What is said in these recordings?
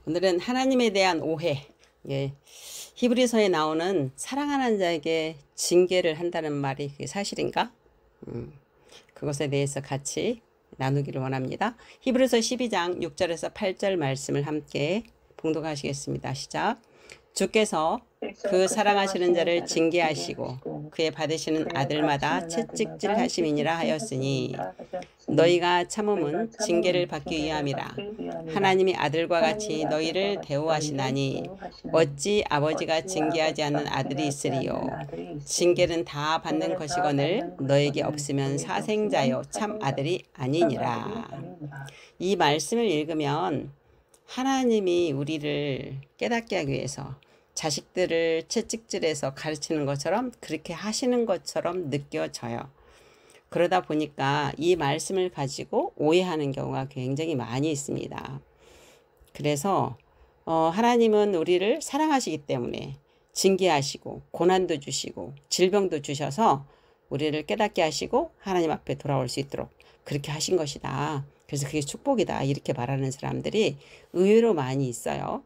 오늘은 하나님에 대한 오해, 예, 히브리서에 나오는 사랑하는 자에게 징계를 한다는 말이 그게 사실인가? 그것에 대해서 같이 나누기를 원합니다. 히브리서 12장 6절에서 8절 말씀을 함께 봉독하시겠습니다. 시작. 주께서 그 사랑하시는 자를 징계하시고 그의 받으시는 아들마다 채찍질 하심이니라 하였으니 너희가 참음은 징계를 받기 위함이라. 하나님이 아들과 같이 너희를 대우하시나니 어찌 아버지가 징계하지 않는 아들이 있으리요. 징계는 다 받는 것이거늘 너에게 없으면 사생자요 참 아들이 아니니라. 이 말씀을 읽으면 하나님이 우리를 깨닫게 하기 위해서 자식들을 채찍질해서 가르치는 것처럼 그렇게 하시는 것처럼 느껴져요. 그러다 보니까 이 말씀을 가지고 오해하는 경우가 굉장히 많이 있습니다. 그래서 하나님은 우리를 사랑하시기 때문에 징계하시고 고난도 주시고 질병도 주셔서 우리를 깨닫게 하시고 하나님 앞에 돌아올 수 있도록 그렇게 하신 것이다. 그래서 그게 축복이다. 이렇게 말하는 사람들이 의외로 많이 있어요.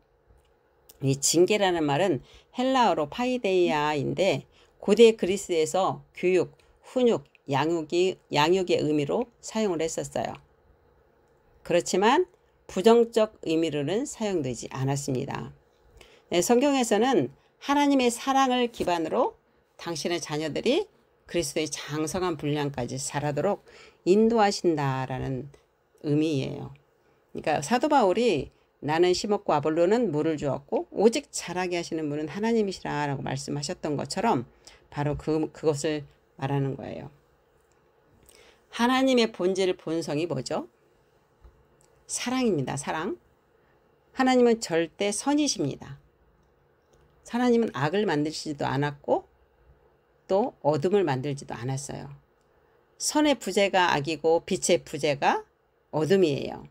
이 징계라는 말은 헬라어로 파이데이아인데 고대 그리스에서 교육, 훈육, 양육의 의미로 사용을 했었어요. 그렇지만 부정적 의미로는 사용되지 않았습니다. 네, 성경에서는 하나님의 사랑을 기반으로 당신의 자녀들이 그리스도의 장성한 분량까지 자라도록 인도하신다라는 의미예요. 그러니까 사도 바울이 나는 심었고 아볼로는 물을 주었고 오직 자라게 하시는 분은 하나님이시라 라고 말씀하셨던 것처럼 바로 그것을 말하는 거예요. 하나님의 본질 본성이 뭐죠? 사랑입니다. 사랑. 하나님은 절대 선이십니다. 하나님은 악을 만드시지도 않았고 또 어둠을 만들지도 않았어요. 선의 부재가 악이고 빛의 부재가 어둠이에요.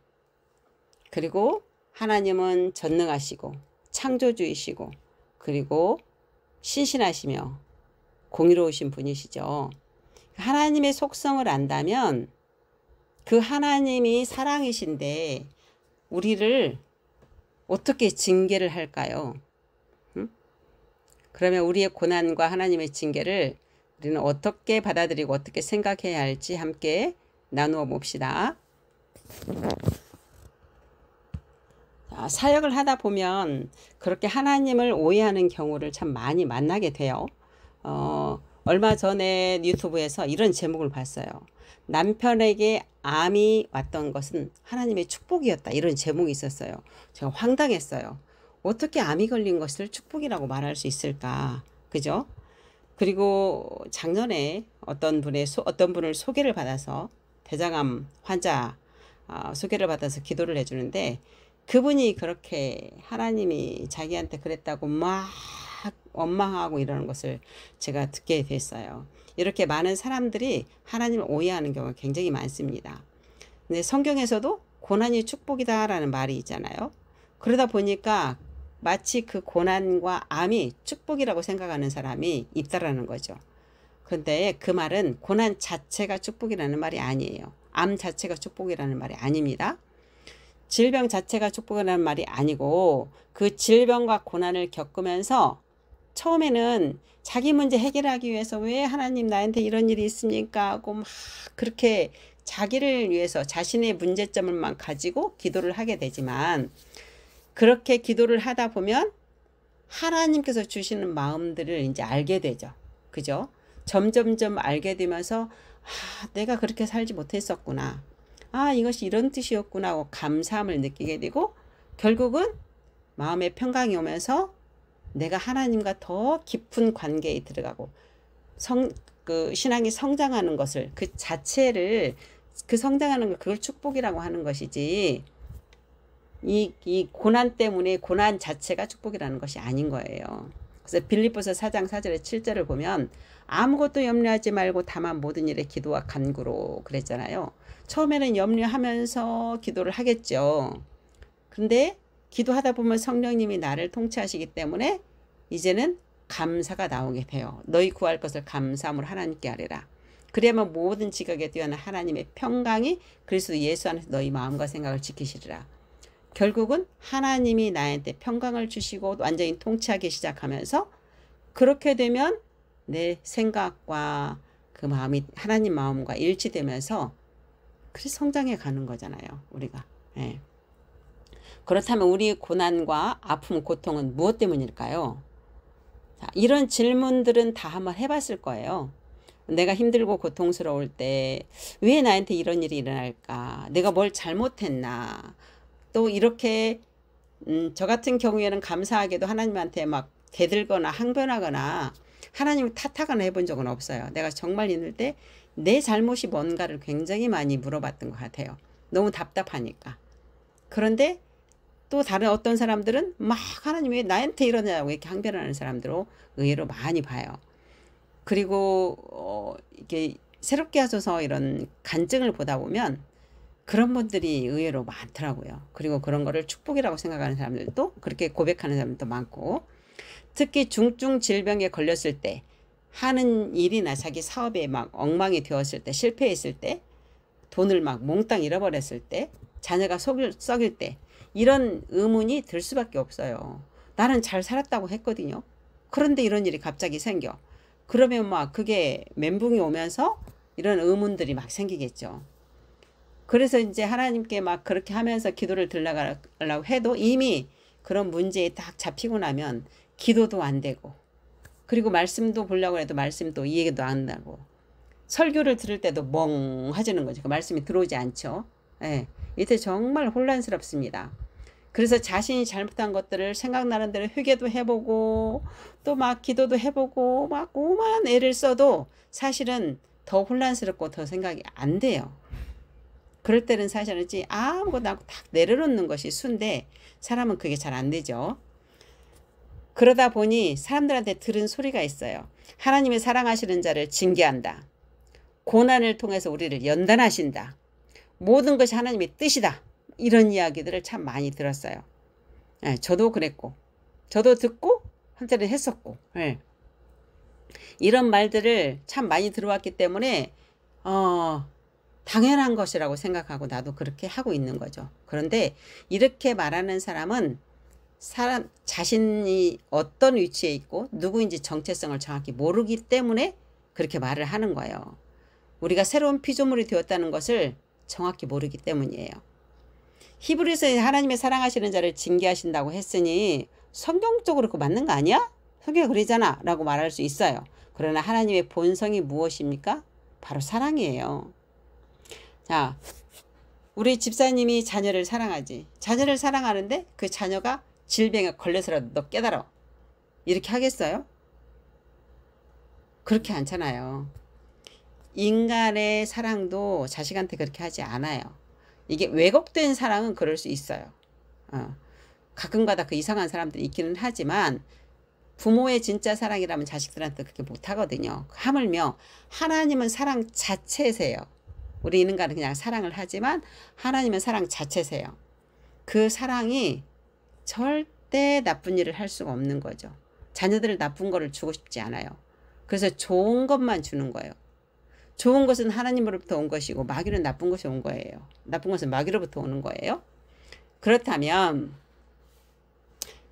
그리고 하나님은 전능하시고 창조주이시고 그리고 신실하시며 공의로우신 분이시죠. 하나님의 속성을 안다면 그 하나님이 사랑이신데 우리를 어떻게 징계를 할까요? 그러면 우리의 고난과 하나님의 징계를 우리는 어떻게 받아들이고 어떻게 생각해야 할지 함께 나누어 봅시다. 사역을 하다 보면 그렇게 하나님을 오해하는 경우를 참 많이 만나게 돼요. 얼마 전에 유튜브에서 이런 제목을 봤어요. 남편에게 암이 왔던 것은 하나님의 축복이었다. 이런 제목이 있었어요. 제가 황당했어요. 어떻게 암이 걸린 것을 축복이라고 말할 수 있을까? 그죠? 그리고 작년에 어떤 분을 소개를 받아서 대장암 환자 소개를 받아서 기도를 해주는데 그분이 그렇게 하나님이 자기한테 그랬다고 막 원망하고 이러는 것을 제가 듣게 됐어요. 이렇게 많은 사람들이 하나님을 오해하는 경우가 굉장히 많습니다. 근데 성경에서도 고난이 축복이다라는 말이 있잖아요. 그러다 보니까 마치 그 고난과 암이 축복이라고 생각하는 사람이 있다라는 거죠. 그런데 그 말은 고난 자체가 축복이라는 말이 아니에요. 암 자체가 축복이라는 말이 아닙니다. 질병 자체가 축복이라는 말이 아니고 그 질병과 고난을 겪으면서 처음에는 자기 문제 해결하기 위해서 왜 하나님 나한테 이런 일이 있습니까 하고 막 그렇게 자기를 위해서 자신의 문제점을만 가지고 기도를 하게 되지만 그렇게 기도를 하다 보면 하나님께서 주시는 마음들을 이제 알게 되죠. 그죠? 점점점 알게 되면서 내가 그렇게 살지 못했었구나. 이것이 이런 뜻이었구나 하고 감사함을 느끼게 되고 결국은 마음의 평강이 오면서 내가 하나님과 더 깊은 관계에 들어가고 신앙이 성장하는 것을 그 자체를 그 성장하는 걸 그걸 축복이라고 하는 것이지 이 고난 때문에 고난 자체가 축복이라는 것이 아닌 거예요. 그래서 빌립보서 4장 4절에 7절을 보면 아무것도 염려하지 말고 다만 모든 일에 기도와 간구로 그랬잖아요. 처음에는 염려하면서 기도를 하겠죠. 근데 기도하다 보면 성령님이 나를 통치하시기 때문에 이제는 감사가 나오게 돼요. 너희 구할 것을 감사함으로 하나님께 하리라. 그래야만 모든 지각에 뛰어난 하나님의 평강이 그리스도 예수 안에서 너희 마음과 생각을 지키시리라. 결국은 하나님이 나한테 평강을 주시고 완전히 통치하기 시작하면서 그렇게 되면 내 생각과 그 마음이 하나님 마음과 일치되면서 그래서 성장해 가는 거잖아요, 우리가. 예. 그렇다면 우리 고난과 아픔, 고통은 무엇 때문일까요? 자, 이런 질문들은 다 한번 해봤을 거예요. 내가 힘들고 고통스러울 때 왜 나한테 이런 일이 일어날까? 내가 뭘 잘못했나? 또 이렇게 저 같은 경우에는 감사하게도 하나님한테 막 대들거나 항변하거나 하나님을 탓하거나 해본 적은 없어요. 내가 정말 힘들 때 내 잘못이 뭔가를 굉장히 많이 물어봤던 것 같아요. 너무 답답하니까. 그런데 또 다른 어떤 사람들은 막 하나님 왜 나한테 이러냐고 이렇게 항변하는 사람들로 의외로 많이 봐요. 그리고 이게 새롭게 하셔서 이런 간증을 보다 보면 그런 분들이 의외로 많더라고요. 그리고 그런 거를 축복이라고 생각하는 사람들도 그렇게 고백하는 사람들도 많고, 특히 중증 질병에 걸렸을 때 하는 일이나 자기 사업에 막 엉망이 되었을 때, 실패했을 때, 돈을 막 몽땅 잃어버렸을 때, 자녀가 썩일 때 이런 의문이 들 수밖에 없어요. 나는 잘 살았다고 했거든요. 그런데 이런 일이 갑자기 생겨. 그러면 막 그게 멘붕이 오면서 이런 의문들이 막 생기겠죠. 그래서 이제 하나님께 막 그렇게 하면서 기도를 들어가려고 해도 이미 그런 문제에 딱 잡히고 나면 기도도 안 되고, 그리고 말씀도 보려고 해도 말씀도 이해도 안 나고, 설교를 들을 때도 멍하지는 거죠. 그 말씀이 들어오지 않죠. 예. 이때 정말 혼란스럽습니다. 그래서 자신이 잘못한 것들을 생각나는 대로 회개도 해보고 또 막 기도도 해보고 막 오만 애를 써도 사실은 더 혼란스럽고 더 생각이 안 돼요. 그럴 때는 사실은 아무것도 딱 내려놓는 것이 순데 사람은 그게 잘 안 되죠. 그러다 보니 사람들한테 들은 소리가 있어요. 하나님의 사랑하시는 자를 징계한다. 고난을 통해서 우리를 연단하신다. 모든 것이 하나님의 뜻이다. 이런 이야기들을 참 많이 들었어요. 예, 저도 그랬고, 저도 듣고 한때는 했었고, 예. 이런 말들을 참 많이 들어왔기 때문에 당연한 것이라고 생각하고 나도 그렇게 하고 있는 거죠. 그런데 이렇게 말하는 사람은 사람 자신이 어떤 위치에 있고 누구인지 정체성을 정확히 모르기 때문에 그렇게 말을 하는 거예요. 우리가 새로운 피조물이 되었다는 것을 정확히 모르기 때문이에요. 히브리서에 하나님의 사랑하시는 자를 징계하신다고 했으니 성경적으로 그거 맞는 거 아니야? 성경이 그러잖아 라고 말할 수 있어요. 그러나 하나님의 본성이 무엇입니까? 바로 사랑이에요. 자, 우리 집사님이 자녀를 사랑하지. 자녀를 사랑하는데 그 자녀가 질병에 걸려서라도 너 깨달아. 이렇게 하겠어요? 그렇게 않잖아요. 인간의 사랑도 자식한테 그렇게 하지 않아요. 이게 왜곡된 사랑은 그럴 수 있어요. 가끔가다 그 이상한 사람들이 있기는 하지만 부모의 진짜 사랑이라면 자식들한테 그렇게 못하거든요. 하물며 하나님은 사랑 자체세요. 우리 인간은 그냥 사랑을 하지만 하나님은 사랑 자체세요. 그 사랑이 절대 나쁜 일을 할 수가 없는 거죠. 자녀들을 나쁜 거를 주고 싶지 않아요. 그래서 좋은 것만 주는 거예요. 좋은 것은 하나님으로부터 온 것이고 마귀는 나쁜 것이 온 거예요. 나쁜 것은 마귀로부터 오는 거예요. 그렇다면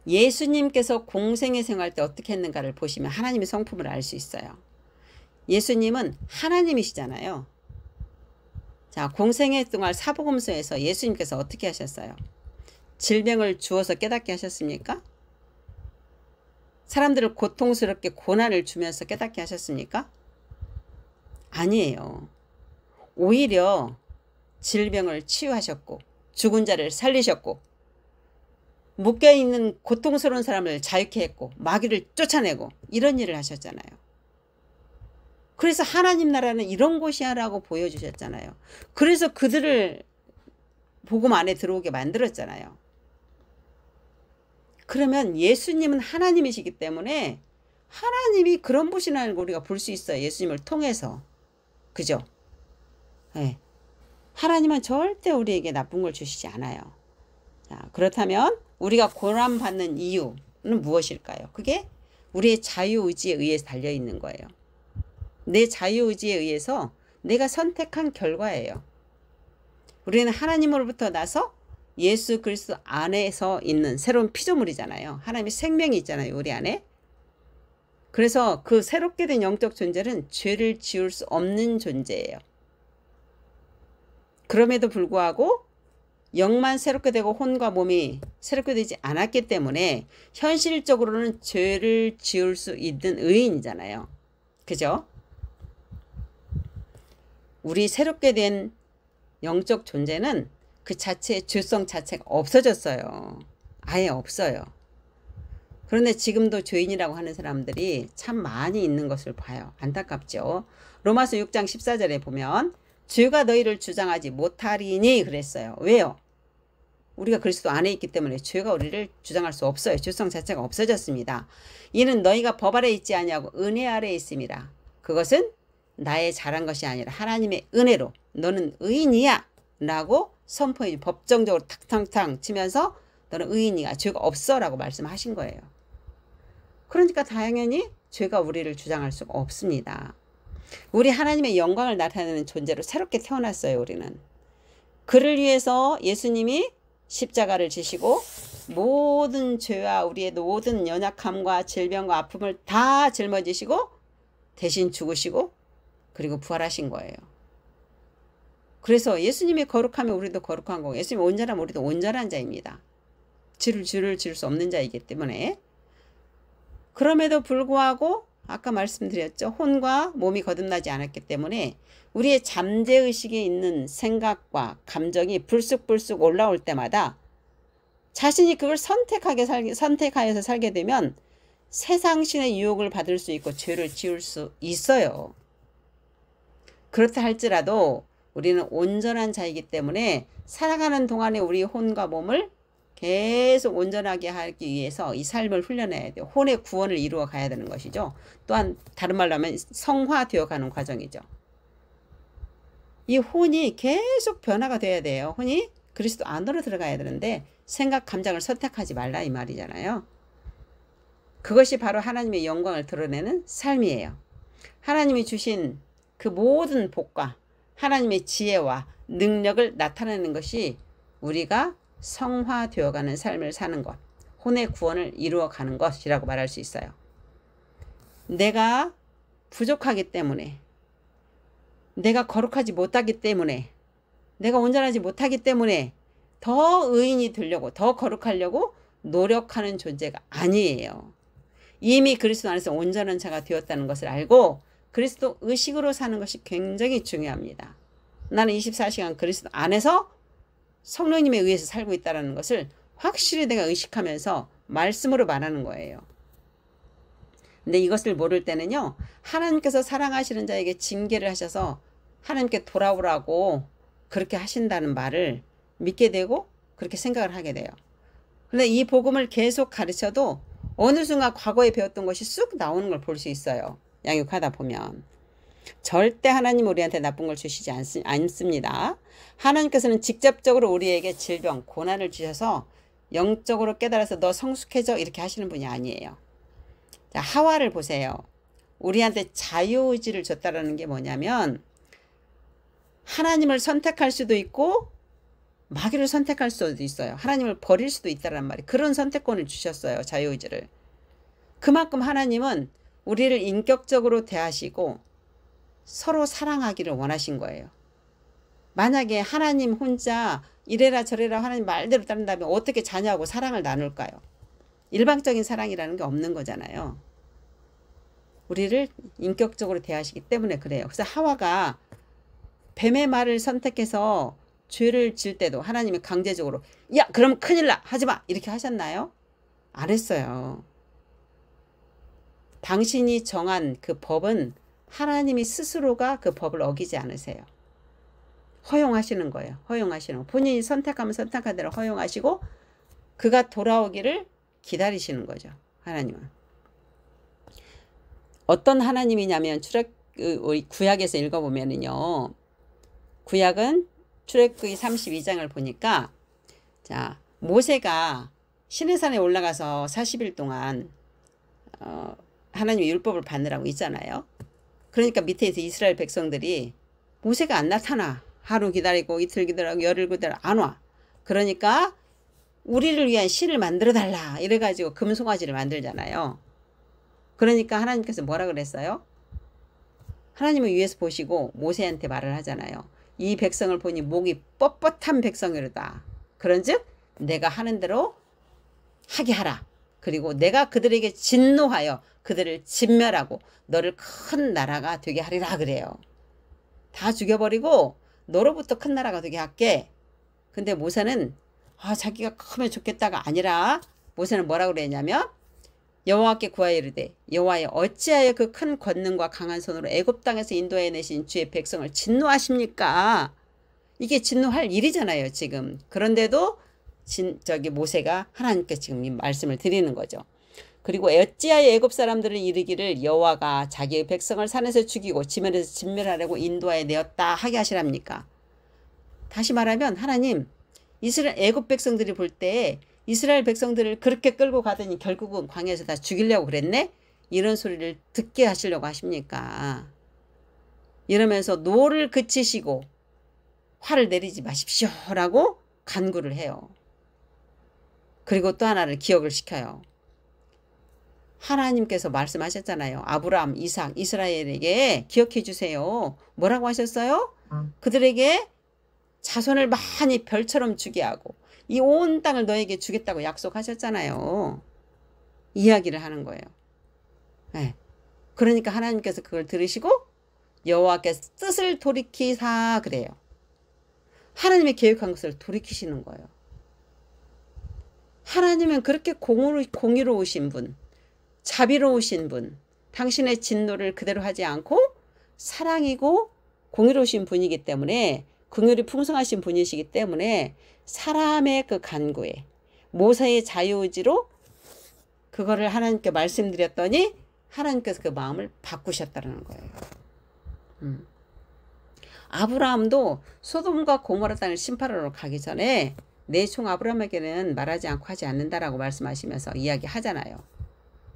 예수님께서 공생의 생활 때 어떻게 했는가를 보시면 하나님의 성품을 알 수 있어요. 예수님은 하나님이시잖아요. 자, 공생의 동안 사복음서에서 예수님께서 어떻게 하셨어요? 질병을 주어서 깨닫게 하셨습니까? 사람들을 고통스럽게 고난을 주면서 깨닫게 하셨습니까? 아니에요. 오히려 질병을 치유하셨고 죽은 자를 살리셨고 묶여있는 고통스러운 사람을 자유케 했고 마귀를 쫓아내고 이런 일을 하셨잖아요. 그래서 하나님 나라는 이런 곳이야 라고 보여주셨잖아요. 그래서 그들을 복음 안에 들어오게 만들었잖아요. 그러면 예수님은 하나님이시기 때문에 하나님이 그런 분이라는 걸 우리가 볼 수 있어요. 예수님을 통해서. 그죠? 네. 하나님은 절대 우리에게 나쁜 걸 주시지 않아요. 자, 그렇다면 우리가 고난받는 이유는 무엇일까요? 그게 우리의 자유의지에 의해서 달려있는 거예요. 내 자유의지에 의해서 내가 선택한 결과예요. 우리는 하나님으로부터 나서 예수 그리스도 안에서 있는 새로운 피조물이잖아요. 하나님의 생명이 있잖아요, 우리 안에. 그래서 그 새롭게 된 영적 존재는 죄를 지을 수 없는 존재예요. 그럼에도 불구하고 영만 새롭게 되고 혼과 몸이 새롭게 되지 않았기 때문에 현실적으로는 죄를 지을 수 있는 의인이잖아요. 그죠? 우리 새롭게 된 영적 존재는 그 자체의 죄성 자체가 없어졌어요. 아예 없어요. 그런데 지금도 죄인이라고 하는 사람들이 참 많이 있는 것을 봐요. 안타깝죠. 로마서 6장 14절에 보면 죄가 너희를 주장하지 못하리니 그랬어요. 왜요? 우리가 그리스도 안에 있기 때문에 죄가 우리를 주장할 수 없어요. 죄성 자체가 없어졌습니다. 이는 너희가 법 아래 있지 아니하고 은혜 아래 있음이라. 그것은 나의 잘한 것이 아니라 하나님의 은혜로 너는 의인이야 라고 선포해 법정적으로 탁탕탕 치면서 너는 의인이야. 죄가 없어 라고 말씀하신 거예요. 그러니까 당연히 죄가 우리를 주장할 수가 없습니다. 우리 하나님의 영광을 나타내는 존재로 새롭게 태어났어요. 우리는. 그를 위해서 예수님이 십자가를 지시고 모든 죄와 우리의 모든 연약함과 질병과 아픔을 다 짊어지시고 대신 죽으시고 그리고 부활하신 거예요. 그래서 예수님이 거룩하면 우리도 거룩한 거고 예수님이 온전하면 우리도 온전한 자입니다. 죄를 지을 수 없는 자이기 때문에. 그럼에도 불구하고 아까 말씀드렸죠. 혼과 몸이 거듭나지 않았기 때문에 우리의 잠재의식에 있는 생각과 감정이 불쑥불쑥 올라올 때마다 자신이 그걸 선택하여서 살게 되면 세상신의 유혹을 받을 수 있고 죄를 지을 수 있어요. 그렇다 할지라도 우리는 온전한 자이기 때문에 살아가는 동안에 우리 혼과 몸을 계속 온전하게 하기 위해서 이 삶을 훈련해야 돼요. 혼의 구원을 이루어 가야 되는 것이죠. 또한 다른 말로 하면 성화되어 가는 과정이죠. 이 혼이 계속 변화가 돼야 돼요. 혼이 그리스도 안으로 들어가야 되는데 생각, 감정을 선택하지 말라 이 말이잖아요. 그것이 바로 하나님의 영광을 드러내는 삶이에요. 하나님이 주신 그 모든 복과 하나님의 지혜와 능력을 나타내는 것이 우리가 성화되어가는 삶을 사는 것, 혼의 구원을 이루어가는 것이라고 말할 수 있어요. 내가 부족하기 때문에, 내가 거룩하지 못하기 때문에, 내가 온전하지 못하기 때문에 더 의인이 되려고, 더 거룩하려고 노력하는 존재가 아니에요. 이미 그리스도 안에서 온전한 자가 되었다는 것을 알고 그리스도 의식으로 사는 것이 굉장히 중요합니다. 나는 24시간 그리스도 안에서 성령님에 의해서 살고 있다는 것을 확실히 내가 의식하면서 말씀으로 말하는 거예요. 근데 이것을 모를 때는요. 하나님께서 사랑하시는 자에게 징계를 하셔서 하나님께 돌아오라고 그렇게 하신다는 말을 믿게 되고 그렇게 생각을 하게 돼요. 그런데 이 복음을 계속 가르쳐도 어느 순간 과거에 배웠던 것이 쑥 나오는 걸 볼 수 있어요. 양육하다 보면. 절대 하나님 우리한테 나쁜 걸 주시지 않습니다. 하나님께서는 직접적으로 우리에게 질병, 고난을 주셔서 영적으로 깨달아서 너 성숙해져 이렇게 하시는 분이 아니에요. 자, 하와를 보세요. 우리한테 자유의지를 줬다라는 게 뭐냐면 하나님을 선택할 수도 있고 마귀를 선택할 수도 있어요. 하나님을 버릴 수도 있다란 말이에요. 그런 선택권을 주셨어요. 자유의지를. 그만큼 하나님은 우리를 인격적으로 대하시고 서로 사랑하기를 원하신 거예요. 만약에 하나님 혼자 이래라 저래라 하나님 말대로 따른다면 어떻게 자녀하고 사랑을 나눌까요? 일방적인 사랑이라는 게 없는 거잖아요. 우리를 인격적으로 대하시기 때문에 그래요. 그래서 하와가 뱀의 말을 선택해서 죄를 질 때도 하나님이 강제적으로 야 그럼 큰일 나 하지마 이렇게 하셨나요? 안 했어요. 당신이 정한 그 법은 하나님이 스스로가 그 법을 어기지 않으세요. 허용하시는 거예요. 허용하시는 거. 본인이 선택하면 선택한 대로 허용하시고 그가 돌아오기를 기다리시는 거죠. 하나님은. 어떤 하나님이냐면 우리 구약에서 읽어보면은요. 구약은 출애굽기 32장을 보니까 자 모세가 시내산에 올라가서 40일 동안 하나님의 율법을 받느라고 있잖아요. 그러니까 밑에서 이스라엘 백성들이 모세가 안 나타나. 하루 기다리고 이틀 기다리고 열흘 기다리고 안 와. 그러니까 우리를 위한 신을 만들어 달라 이래가지고 금송아지를 만들잖아요. 그러니까 하나님께서 뭐라 그랬어요? 하나님은 위에서 보시고 모세한테 말을 하잖아요. 이 백성을 보니 목이 뻣뻣한 백성이로다. 그런즉 내가 하는 대로 하게 하라. 그리고 내가 그들에게 진노하여 그들을 진멸하고 너를 큰 나라가 되게 하리라 그래요. 다 죽여버리고 너로부터 큰 나라가 되게 할게. 근데 모세는 자기가 크면 좋겠다가 아니라 모세는 뭐라고 그랬냐면 여호와께 구하여 이르되 여호와여 어찌하여 그 큰 권능과 강한 손으로 애굽 땅에서 인도해 내신 주의 백성을 진노하십니까? 이게 진노할 일이잖아요 지금. 그런데도 모세가 하나님께 지금 이 말씀을 드리는 거죠. 그리고 어찌하여 애굽 사람들을 이르기를 여호와가 자기의 백성을 산에서 죽이고 지면에서 진멸하려고 인도하여 내었다 하게 하시랍니까? 다시 말하면 하나님 애굽 백성들이 볼 때 이스라엘 백성들을 그렇게 끌고 가더니 결국은 광야에서 다 죽이려고 그랬네? 이런 소리를 듣게 하시려고 하십니까? 이러면서 노를 그치시고 화를 내리지 마십시오 라고 간구를 해요. 그리고 또 하나를 기억을 시켜요. 하나님께서 말씀하셨잖아요. 아브라함, 이삭, 이스라엘에게 기억해 주세요. 뭐라고 하셨어요? 그들에게 자손을 많이 별처럼 주게 하고 이 온 땅을 너에게 주겠다고 약속하셨잖아요. 이야기를 하는 거예요. 네. 그러니까 하나님께서 그걸 들으시고 여호와께서 뜻을 돌이키사 그래요. 하나님의 계획한 것을 돌이키시는 거예요. 하나님은 그렇게 공의로우신 분, 자비로우신 분, 당신의 진노를 그대로 하지 않고 사랑이고 공의로우신 분이기 때문에 긍휼이 풍성하신 분이시기 때문에 사람의 그 간구에 모세의 자유의지로 그거를 하나님께 말씀드렸더니 하나님께서 그 마음을 바꾸셨다는 거예요. 아브라함도 소돔과 고모라 땅을 심판하러 가기 전에 내 종 아브라함에게는 말하지 않고 하지 않는다라고 말씀하시면서 이야기하잖아요.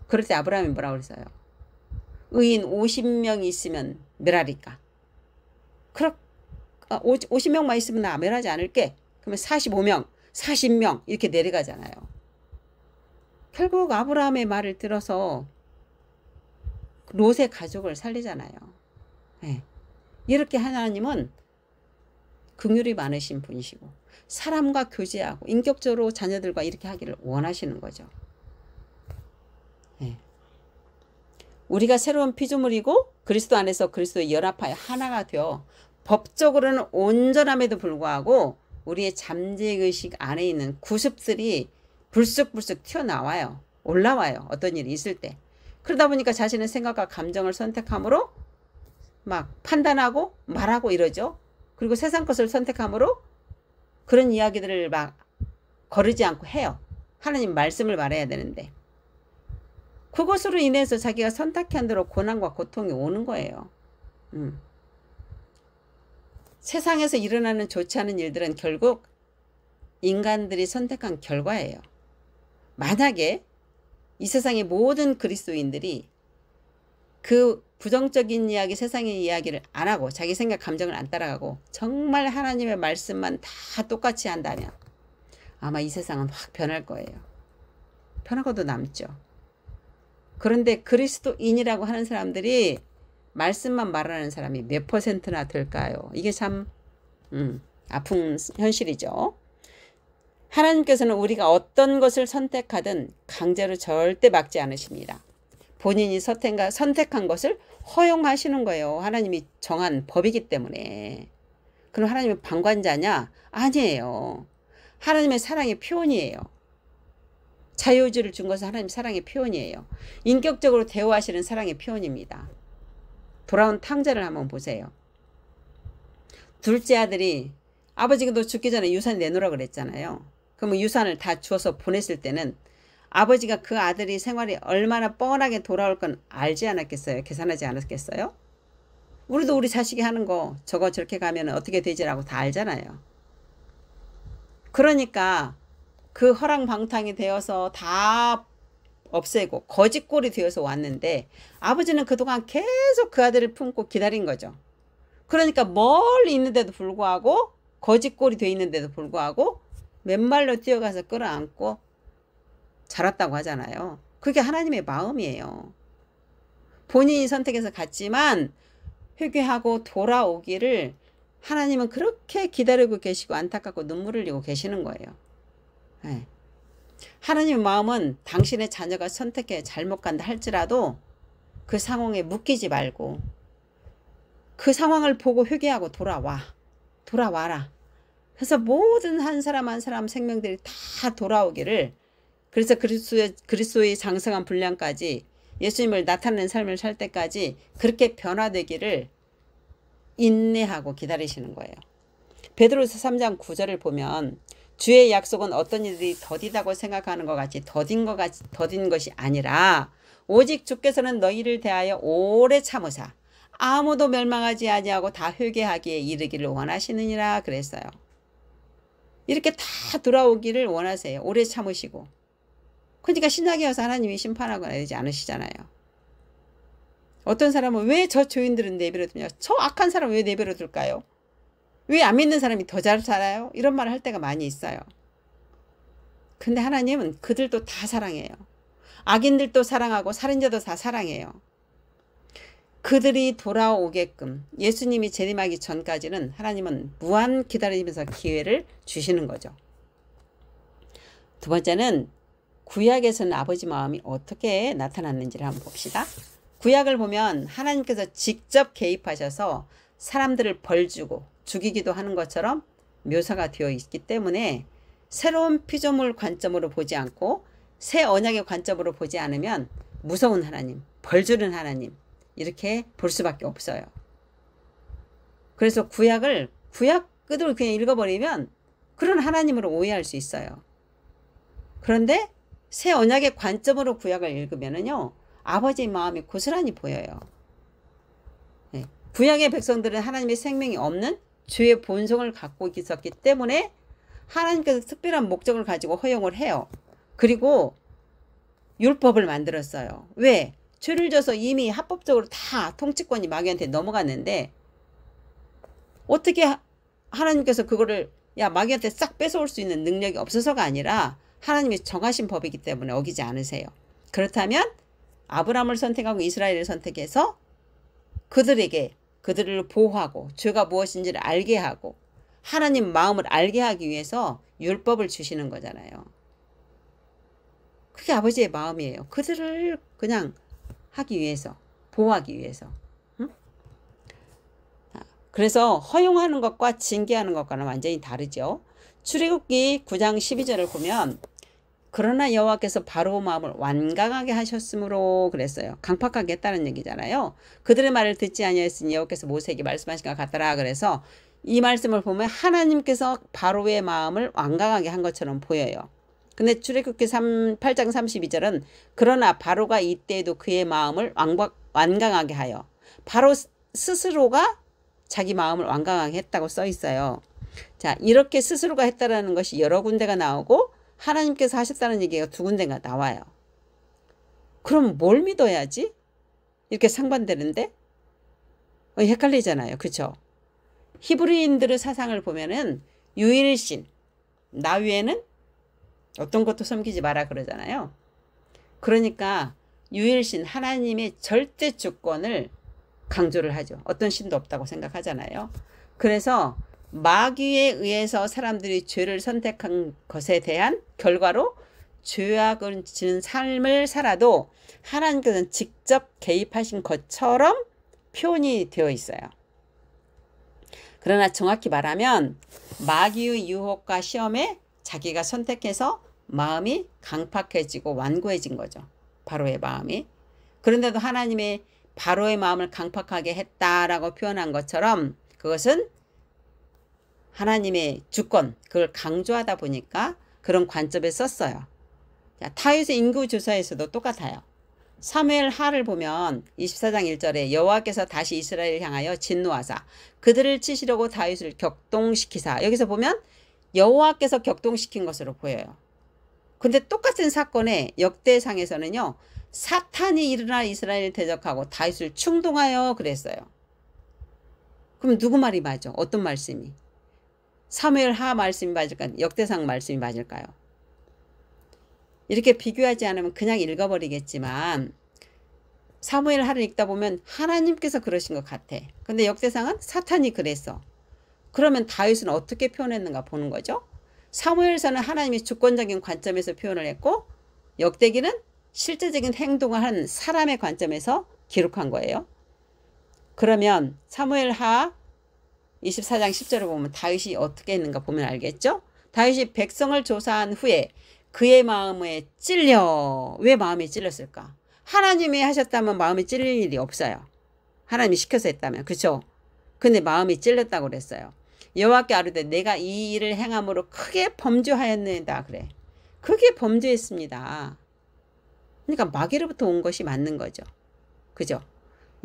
그럴 때 아브라함이 뭐라고 그랬어요? 의인 50명 있으면 멸하리까? 50명만 있으면 나 멸하지 않을게. 그러면 45명, 40명 이렇게 내려가잖아요. 결국 아브라함의 말을 들어서 롯의 가족을 살리잖아요. 네. 이렇게 하나님은 긍휼이 많으신 분이시고 사람과 교제하고 인격적으로 자녀들과 이렇게 하기를 원하시는 거죠. 네. 우리가 새로운 피조물이고 그리스도 안에서 그리스도의 연합하여 하나가 되어 법적으로는 온전함에도 불구하고 우리의 잠재의식 안에 있는 구습들이 불쑥불쑥 튀어나와요. 올라와요. 어떤 일이 있을 때. 그러다 보니까 자신의 생각과 감정을 선택함으로 막 판단하고 말하고 이러죠. 그리고 세상 것을 선택함으로 그런 이야기들을 막 거르지 않고 해요. 하나님 말씀을 말해야 되는데. 그것으로 인해서 자기가 선택한 대로 고난과 고통이 오는 거예요. 세상에서 일어나는 좋지 않은 일들은 결국 인간들이 선택한 결과예요. 만약에 이 세상의 모든 그리스도인들이 그 부정적인 이야기, 세상의 이야기를 안 하고 자기 생각, 감정을 안 따라가고 정말 하나님의 말씀만 다 똑같이 한다면 아마 이 세상은 확 변할 거예요. 변하고도 남죠. 그런데 그리스도인이라고 하는 사람들이 말씀만 말하는 사람이 몇 %나 될까요? 이게 참 아픈 현실이죠. 하나님께서는 우리가 어떤 것을 선택하든 강제로 절대 막지 않으십니다. 본인이 선택한 것을 허용하시는 거예요. 하나님이 정한 법이기 때문에. 그럼 하나님은 방관자냐? 아니에요. 하나님의 사랑의 표현이에요. 자유의지를 준 것은 하나님 사랑의 표현이에요. 인격적으로 대우하시는 사랑의 표현입니다. 돌아온 탕자를 한번 보세요. 둘째 아들이 아버지가 너 죽기 전에 유산 내놓으라 그랬잖아요. 그러면 유산을 다 주어서 보냈을 때는 아버지가 그 아들이 생활이 얼마나 뻔하게 돌아올 건 알지 않았겠어요? 계산하지 않았겠어요? 우리도 우리 자식이 하는 거 저거 저렇게 가면 어떻게 되지라고 다 알잖아요. 그러니까 그 허랑방탕이 되어서 다 없애고 거짓골이 되어서 왔는데 아버지는 그동안 계속 그 아들을 품고 기다린 거죠. 그러니까 멀리 있는데도 불구하고 거짓골이 돼 있는데도 불구하고 맨발로 뛰어가서 끌어안고 자랐다고 하잖아요. 그게 하나님의 마음이에요. 본인이 선택해서 갔지만 회개하고 돌아오기를 하나님은 그렇게 기다리고 계시고 안타깝고 눈물을 흘리고 계시는 거예요. 네. 하나님의 마음은 당신의 자녀가 선택해 잘못 간다 할지라도 그 상황에 묶이지 말고 그 상황을 보고 회개하고 돌아와라. 그래서 모든 한 사람 한 사람 생명들이 다 돌아오기를, 그래서 그리스도의 장성한 분량까지 예수님을 나타내는 삶을 살 때까지 그렇게 변화되기를 인내하고 기다리시는 거예요. 베드로서 3장 9절을 보면 주의 약속은 어떤 이들이 더디다고 생각하는 것 같이 더딘 것이 아니라 오직 주께서는 너희를 대하여 오래 참으사 아무도 멸망하지 아니하고 다 회개하기에 이르기를 원하시느니라 그랬어요. 이렇게 다 돌아오기를 원하세요. 오래 참으시고. 그러니까 신약에 와서 하나님이 심판하거나 이러지 않으시잖아요. 어떤 사람은 왜 저 죄인들은 내버려두냐, 저 악한 사람 왜 내버려둘까요? 왜 안 믿는 사람이 더 잘 살아요? 이런 말을 할 때가 많이 있어요. 근데 하나님은 그들도 다 사랑해요. 악인들도 사랑하고 살인자도 다 사랑해요. 그들이 돌아오게끔 예수님이 재림하기 전까지는 하나님은 무한 기다리면서 기회를 주시는 거죠. 두 번째는 구약에서는 아버지 마음이 어떻게 나타났는지를 한번 봅시다. 구약을 보면 하나님께서 직접 개입하셔서 사람들을 벌주고 죽이기도 하는 것처럼 묘사가 되어 있기 때문에 새로운 피조물 관점으로 보지 않고 새 언약의 관점으로 보지 않으면 무서운 하나님, 벌주는 하나님 이렇게 볼 수밖에 없어요. 그래서 구약 그대로 그냥 읽어버리면 그런 하나님으로 오해할 수 있어요. 그런데 새 언약의 관점으로 구약을 읽으면은요, 아버지의 마음이 고스란히 보여요. 네. 구약의 백성들은 하나님의 생명이 없는 죄의 본성을 갖고 있었기 때문에 하나님께서 특별한 목적을 가지고 허용을 해요. 그리고 율법을 만들었어요. 왜? 죄를 져서 이미 합법적으로 다 통치권이 마귀한테 넘어갔는데 어떻게 하나님께서 그거를 마귀한테 싹 뺏어올 수 있는 능력이 없어서가 아니라 하나님이 정하신 법이기 때문에 어기지 않으세요. 그렇다면 아브라함을 선택하고 이스라엘을 선택해서 그들을 보호하고 죄가 무엇인지를 알게 하고 하나님 마음을 알게 하기 위해서 율법을 주시는 거잖아요. 그게 아버지의 마음이에요. 그들을 그냥 하기 위해서, 보호하기 위해서. 응? 그래서 허용하는 것과 징계하는 것과는 완전히 다르죠. 출애굽기 9장 12절을 보면 그러나 여호와께서 바로 마음을 완강하게 하셨으므로 그랬어요. 강팍하게 했다는 얘기잖아요. 그들의 말을 듣지 아니하였으니 여호와께서 모세에게 말씀하신 것 같더라. 그래서 이 말씀을 보면 하나님께서 바로의 마음을 완강하게 한 것처럼 보여요. 근데 출애굽기 8장 32절은 그러나 바로가 이때에도 그의 마음을 완강하게 하여, 바로 스스로가 자기 마음을 완강하게 했다고 써 있어요. 자, 이렇게 스스로가 했다라는 것이 여러 군데가 나오고 하나님께서 하셨다는 얘기가 두 군데가 나와요. 그럼 뭘 믿어야지? 이렇게 상반되는데? 헷갈리잖아요. 그렇죠? 히브리인들의 사상을 보면은 유일신, 나 외에는 어떤 것도 섬기지 마라 그러잖아요. 그러니까 유일신 하나님의 절대 주권을 강조를 하죠. 어떤 신도 없다고 생각하잖아요. 그래서 마귀에 의해서 사람들이 죄를 선택한 것에 대한 결과로 죄악을 지는 삶을 살아도 하나님께서는 직접 개입하신 것처럼 표현이 되어 있어요. 그러나 정확히 말하면 마귀의 유혹과 시험에 자기가 선택해서 마음이 강팍해지고 완고해진 거죠. 바로의 마음이. 그런데도 하나님의 바로의 마음을 강팍하게 했다라고 표현한 것처럼 그것은 하나님의 주권, 그걸 강조하다 보니까 그런 관점에 썼어요. 자, 타윗의 인구조사에서도 똑같아요. 사무엘 하를 보면 24장 1절에 여호와께서 다시 이스라엘을 향하여 진노하사 그들을 치시려고 다윗을 격동시키사, 여기서 보면 여호와께서 격동시킨 것으로 보여요. 근데 똑같은 사건의 역대상에서는요, 사탄이 일어나 이스라엘을 대적하고 다윗을 충동하여 그랬어요. 그럼 누구 말이 맞아? 어떤 말씀이? 사무엘하 말씀이 맞을까요? 역대상 말씀이 맞을까요? 이렇게 비교하지 않으면 그냥 읽어버리겠지만 사무엘하를 읽다 보면 하나님께서 그러신 것 같아. 근데 역대상은 사탄이 그랬어. 그러면 다윗은 어떻게 표현했는가 보는 거죠. 사무엘서는 하나님이 주권적인 관점에서 표현을 했고 역대기는 실제적인 행동을 한 사람의 관점에서 기록한 거예요. 그러면 사무엘하 24장 10절을 보면 다윗이 어떻게 했는가 보면 알겠죠. 다윗이 백성을 조사한 후에 그의 마음에 찔려. 왜 마음이 찔렸을까? 하나님이 하셨다면 마음이 찔릴 일이 없어요. 하나님이 시켜서 했다면. 그렇죠? 근데 마음이 찔렸다고 그랬어요. 여호와께 아뢰되 내가 이 일을 행함으로 크게 범죄하였느니라 그래. 크게 범죄했습니다. 그러니까 마귀로부터 온 것이 맞는 거죠. 그죠?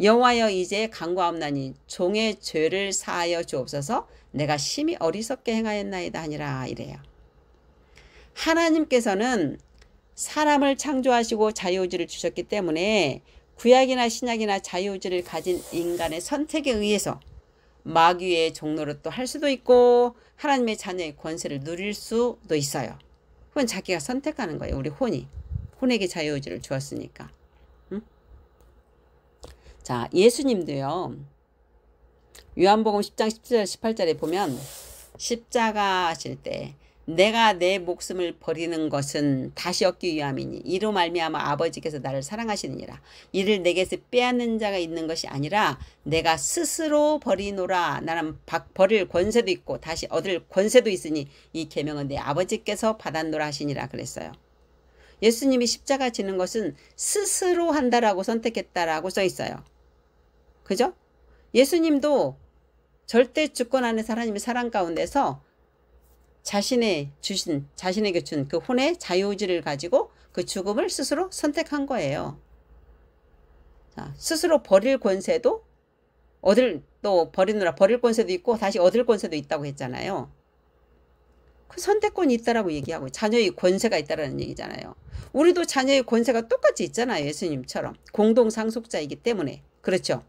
여호와여 이제 간구하옵나니 종의 죄를 사하여 주옵소서. 내가 심히 어리석게 행하였나이다 하니라 이래요. 하나님께서는 사람을 창조하시고 자유의지를 주셨기 때문에 구약이나 신약이나 자유의지를 가진 인간의 선택에 의해서 마귀의 종노릇도 할 수도 있고 하나님의 자녀의 권세를 누릴 수도 있어요. 그건 자기가 선택하는 거예요. 우리 혼에게 자유의지를 주었으니까. 응? 자, 예수님도요. 요한복음 10장 17절 18절에 보면 십자가 하실 때 내가 내 목숨을 버리는 것은 다시 얻기 위함이니 이로 말미암아 아버지께서 나를 사랑하시느니라. 이를 내게서 빼앗는 자가 있는 것이 아니라 내가 스스로 버리노라. 나는 버릴 권세도 있고 다시 얻을 권세도 있으니 이 계명은 내 아버지께서 받았노라 하시니라 그랬어요. 예수님이 십자가 지는 것은 스스로 한다라고 선택했다라고 써 있어요. 그죠? 예수님도 절대 주권 안에서 하나님의 사랑 가운데서 자신에게 준 그 혼의 자유의지를 가지고 그 죽음을 스스로 선택한 거예요. 자, 스스로 버릴 권세도 또 버리느라 버릴 권세도 있고 다시 얻을 권세도 있다고 했잖아요. 그 선택권이 있다라고 얘기하고 자녀의 권세가 있다라는 얘기잖아요. 우리도 자녀의 권세가 똑같이 있잖아요. 예수님처럼 공동 상속자이기 때문에. 그렇죠?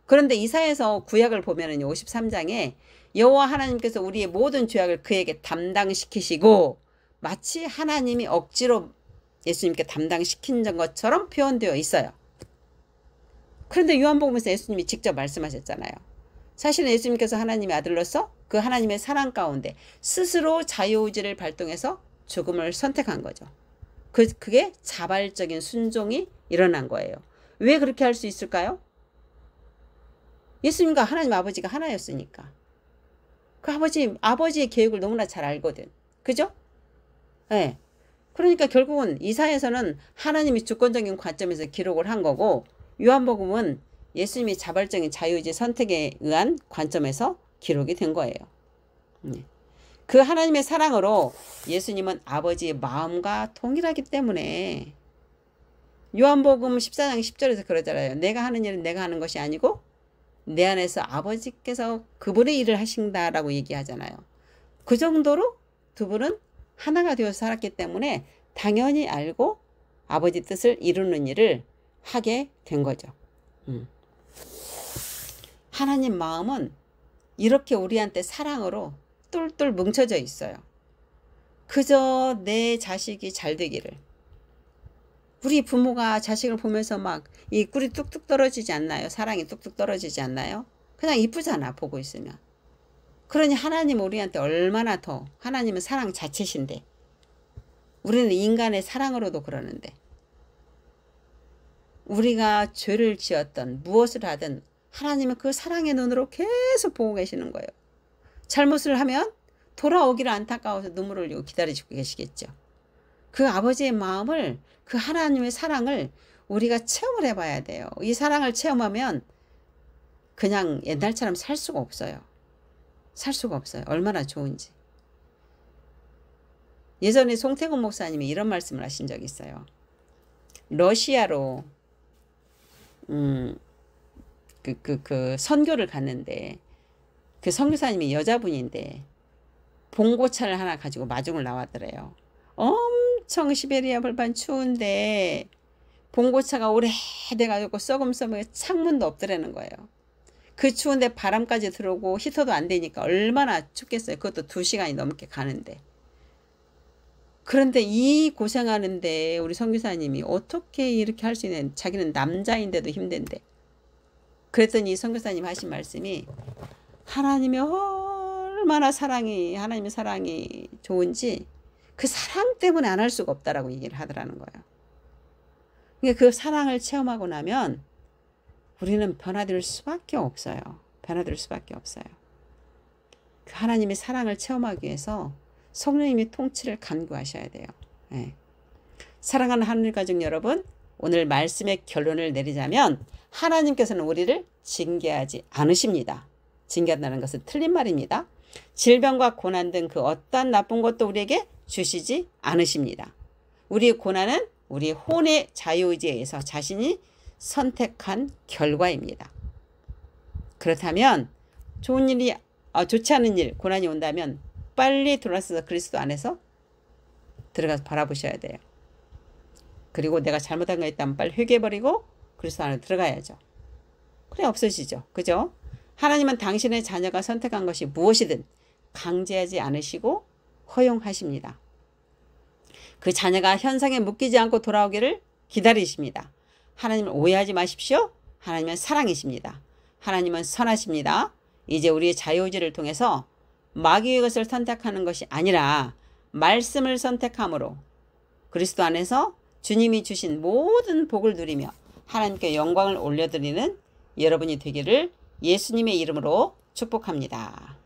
그런데 이사야서 구약을 보면은요. 53장에 여호와 하나님께서 우리의 모든 죄악을 그에게 담당시키시고 마치 하나님이 억지로 예수님께 담당시킨 것처럼 표현되어 있어요. 그런데 요한복음에서 예수님이 직접 말씀하셨잖아요. 사실은 예수님께서 하나님의 아들로서 그 하나님의 사랑 가운데 스스로 자유의지를 발동해서 죽음을 선택한 거죠. 그게 자발적인 순종이 일어난 거예요. 왜 그렇게 할 수 있을까요? 예수님과 하나님 아버지가 하나였으니까. 그 아버지의 계획을 너무나 잘 알거든. 그죠? 네. 그러니까 결국은 이사야서는 하나님이 주권적인 관점에서 기록을 한 거고 요한복음은 예수님이 자발적인 자유의지 선택에 의한 관점에서 기록이 된 거예요. 그 하나님의 사랑으로 예수님은 아버지의 마음과 동일하기 때문에 요한복음 14장 10절에서 그러잖아요. 내가 하는 일은 내가 하는 것이 아니고 내 안에서 아버지께서 그분의 일을 하신다라고 얘기하잖아요. 그 정도로 두 분은 하나가 되어서 살았기 때문에 당연히 알고 아버지 뜻을 이루는 일을 하게 된 거죠. 하나님 마음은 이렇게 우리한테 사랑으로 똘똘 뭉쳐져 있어요. 그저 내 자식이 잘 되기를. 우리 부모가 자식을 보면서 막 이 꿀이 뚝뚝 떨어지지 않나요? 사랑이 뚝뚝 떨어지지 않나요? 그냥 이쁘잖아 보고 있으면. 그러니 하나님은 우리한테 얼마나 더 하나님은 사랑 자체신데 우리는 인간의 사랑으로도 그러는데 우리가 죄를 지었던 무엇을 하든 하나님은 그 사랑의 눈으로 계속 보고 계시는 거예요. 잘못을 하면 돌아오기를 안타까워서 눈물을 흘리고 기다리시고 계시겠죠. 그 아버지의 마음을 그 하나님의 사랑을 우리가 체험을 해봐야 돼요. 이 사랑을 체험하면 그냥 옛날처럼 살 수가 없어요. 살 수가 없어요. 얼마나 좋은지. 예전에 송태곤 목사님이 이런 말씀을 하신 적이 있어요. 러시아로 선교를 갔는데 그 선교사님이 여자분인데 봉고차를 하나 가지고 마중을 나왔더래요. 엄청 시베리아 벌판 추운데 봉고차가 오래돼가지고 썩음썩음해 창문도 없더라는 거예요. 그 추운데 바람까지 들어오고 히터도 안 되니까 얼마나 춥겠어요. 그것도 2시간이 넘게 가는데. 그런데 이 고생하는데 우리 선교사님이 어떻게 이렇게 할 수 있는, 자기는 남자인데도 힘든데. 그랬더니 선교사님 하신 말씀이 하나님의 얼마나 하나님의 사랑이 좋은지 그 사랑 때문에 안 할 수가 없다라고 얘기를 하더라는 거예요. 그러니까 그 사랑을 체험하고 나면 우리는 변화될 수밖에 없어요. 변화될 수밖에 없어요. 그 하나님의 사랑을 체험하기 위해서 성령님의 통치를 간구하셔야 돼요. 네. 사랑하는 하늘 가족 여러분, 오늘 말씀의 결론을 내리자면 하나님께서는 우리를 징계하지 않으십니다. 징계한다는 것은 틀린 말입니다. 질병과 고난 등 그 어떠한 나쁜 것도 우리에게 주시지 않으십니다. 우리의 고난은 우리 혼의 자유의지에 의해서 자신이 선택한 결과입니다. 그렇다면 좋지 않은 일, 고난이 온다면 빨리 돌아서서 그리스도 안에서 들어가서 바라보셔야 돼요. 그리고 내가 잘못한 거 있다면 빨리 회개해버리고 그리스도 안에 들어가야죠. 그래 없어지죠. 그죠? 하나님은 당신의 자녀가 선택한 것이 무엇이든 강제하지 않으시고 허용하십니다. 그 자녀가 현상에 묶이지 않고 돌아오기를 기다리십니다. 하나님을 오해하지 마십시오. 하나님은 사랑이십니다. 하나님은 선하십니다. 이제 우리의 자유의지를 통해서 마귀의 것을 선택하는 것이 아니라 말씀을 선택함으로 그리스도 안에서 주님이 주신 모든 복을 누리며 하나님께 영광을 올려드리는 여러분이 되기를 예수님의 이름으로 축복합니다.